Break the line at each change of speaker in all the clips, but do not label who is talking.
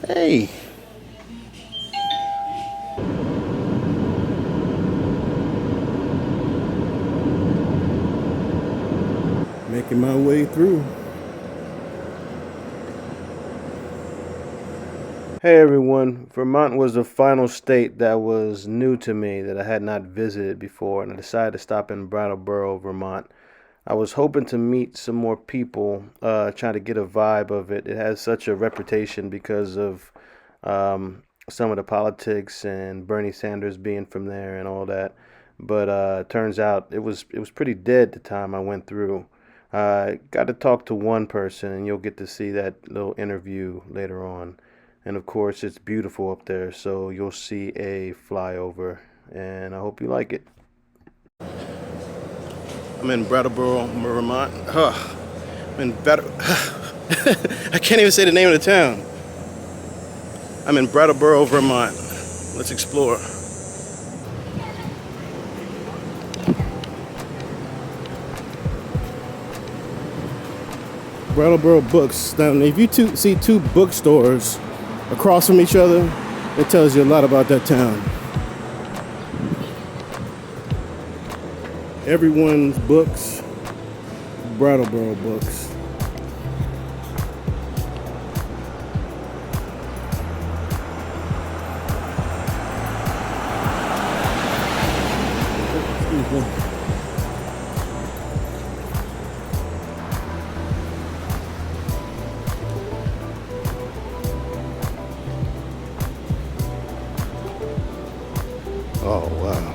Hey. Making my way through. Hey everyone, Vermont was the final state that was new to me that I had not visited before, and I decided to stop in Brattleboro, Vermont. I was hoping to meet some more people, trying to get a vibe of it. It has such a reputation because of some of the politics and Bernie Sanders being from there and all that. But it turns out it was pretty dead the time I went through. I got to talk to one person, and you'll get to see that little interview later on. And of course, it's beautiful up there, so you'll see a flyover, and I hope you like it. I'm in Brattleboro, Vermont. I'm in I can't even say the name of the town. I'm in Brattleboro, Vermont. Let's explore. Brattleboro Books. Now, if you see two bookstores across from each other, it tells you a lot about that town. Everyone's Books, Brattleboro Books. Excuse me. Oh, wow.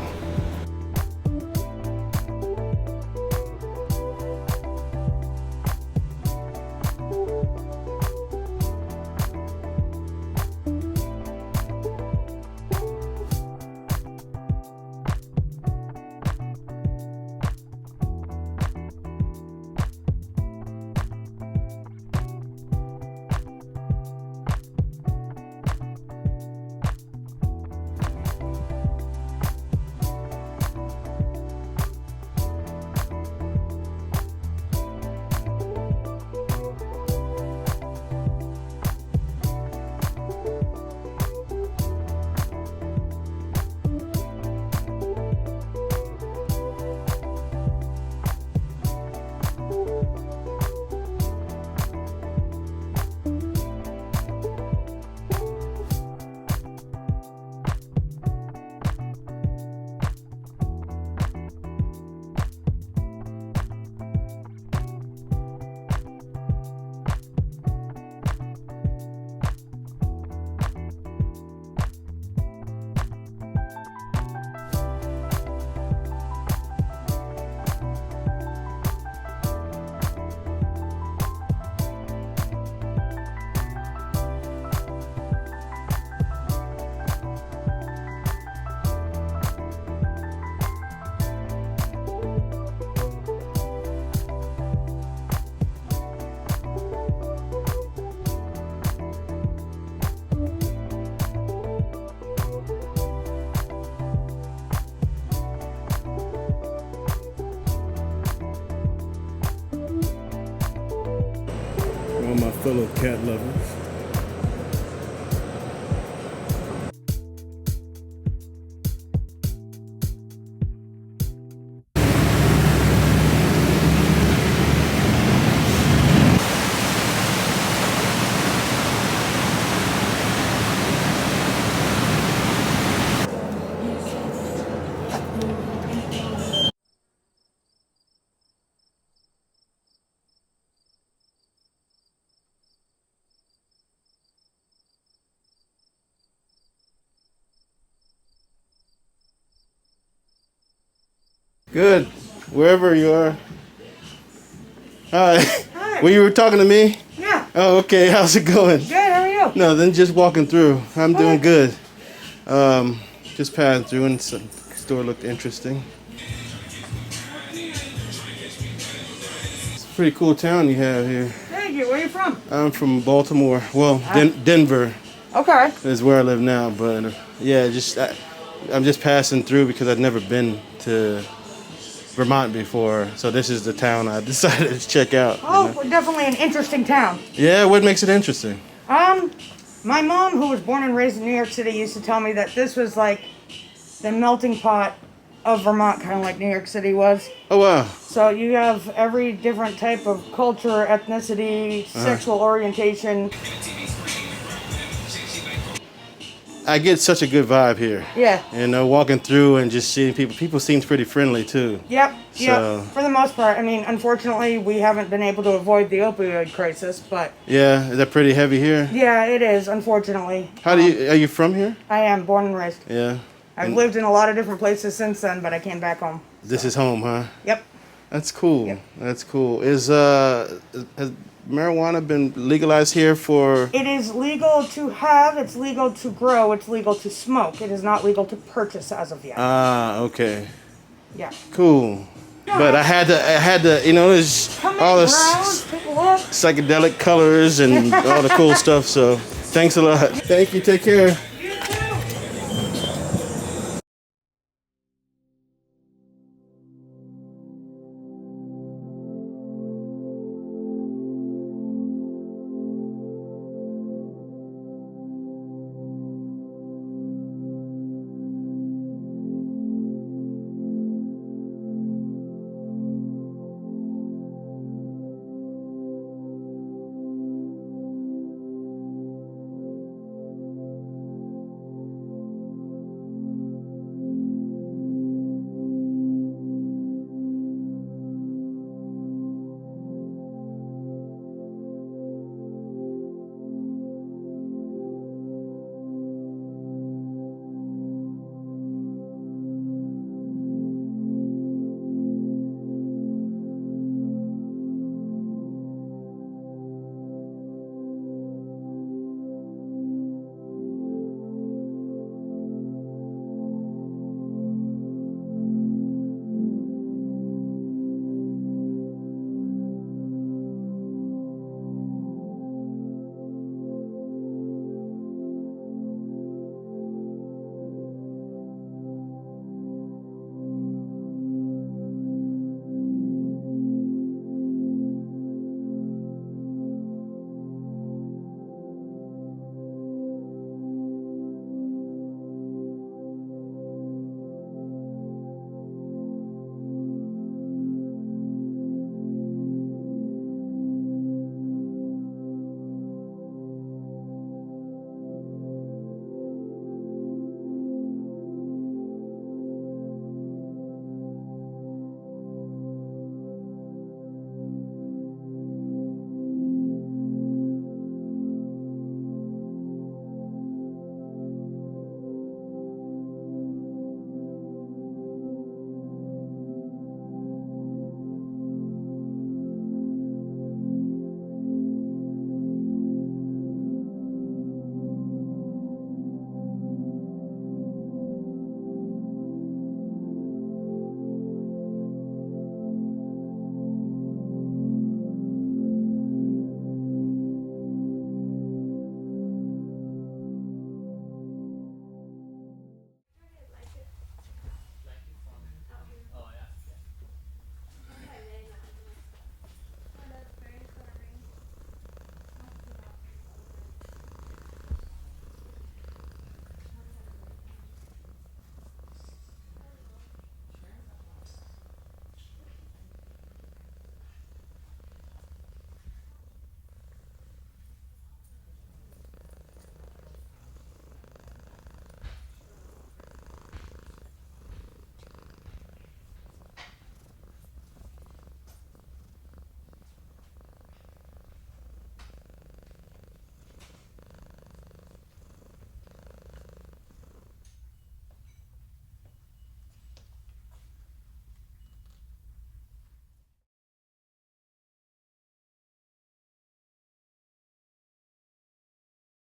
All my fellow cat lovers. Good. Wherever you are. Hi.
Hi.
Well, you were talking to me?
Yeah.
Oh, okay. How's it going?
Good. How are you?
No, then just walking through. I'm doing good. Just passing through, and the store looked interesting. It's a pretty cool town you have here.
Thank you. Where are you from?
I'm from Baltimore. Well, Denver
Okay.
is where I live now, but yeah, I'm just passing through because I've never been to Vermont before, so this is the town I decided to check out.
Oh, definitely an interesting town.
Yeah, what makes it interesting?
My mom, who was born and raised in New York City, used to tell me that this was like the melting pot of Vermont, kind of like New York City was.
Oh, wow.
So you have every different type of culture, ethnicity, sexual orientation.
I get such a good vibe here.
Yeah.
You know, walking through and just seeing people. People seem pretty friendly, too.
Yep.
So,
yep. For the most part. I mean, unfortunately, we haven't been able to avoid the opioid crisis, but...
Yeah, is that pretty heavy here?
Yeah, it is, unfortunately.
Are you from here?
I am, born and raised.
Yeah.
I've lived in a lot of different places since then, but I came back home.
This is home, huh?
Yep.
That's cool.
Yep.
That's cool. Has marijuana been legalized here for...
It is legal to have, it's legal to grow, it's legal to smoke. It is not legal to purchase as of yet.
Ah, okay.
Yeah.
Cool. But I had to, you know, there's all this psychedelic colors and all the cool stuff, so thanks a lot. Thank you, take care.